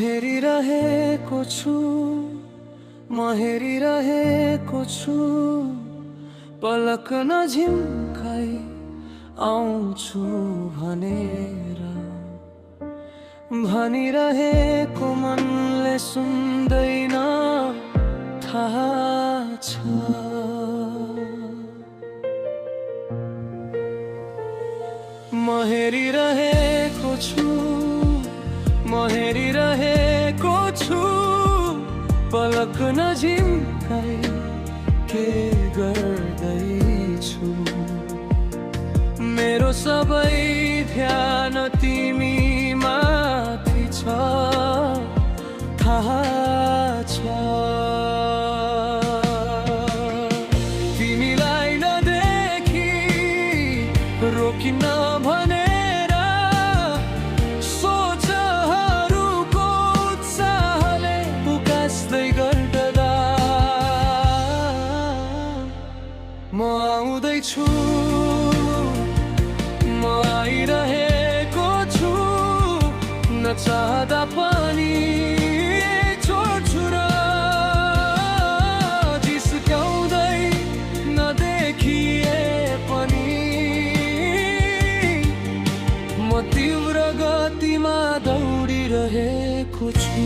हेरिरहेको छु पलक नझिम्काई आउँछु भनेर भनिरहेको मनले सुन्दैन थाहा छ। म हेरिरहेको छु पलक नझिम्काई के गर्दैछु मेरो सबै ध्यान तिमी माथि छ थाहा छ। तिमीलाई नदेखि रोकिन भनेर सोचहरूको उत्साहले उकास्दै गर्दा म आउँदैछु म आइरहेको छु नचाहँदा पनि छोड्छु र जिस्काउँदै नदेखिए पनि म तीव्र गतिमा दौडिरहेको छु।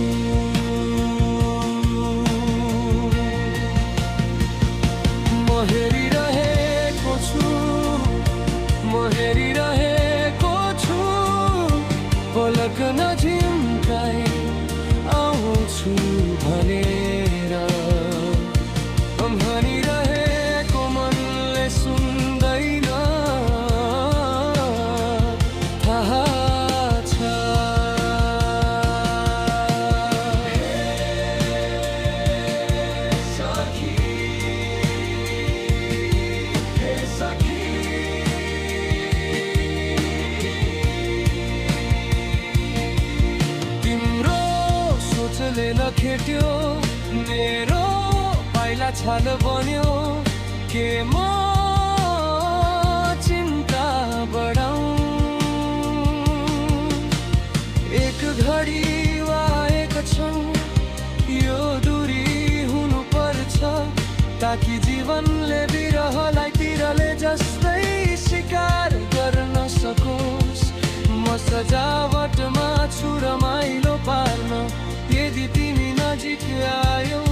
म हेरिरहेको छु पलक नझिम्काई आउँछु भनेर भनिरहेको मनले सुन्दैन थाहा छ। लखेट्यो मेरो पाइला छाल बन्यो के म चिन्ता बढाऊं एक घडी वा एक क्षण यो दूरी हुनु पर्छ ताकि जीवनले बिरहलाई तिरले जस्तै शिकार गर्न सकोस्। म सजावटमा छु रमाइलो पार्न यदि तिमी नजिक आयो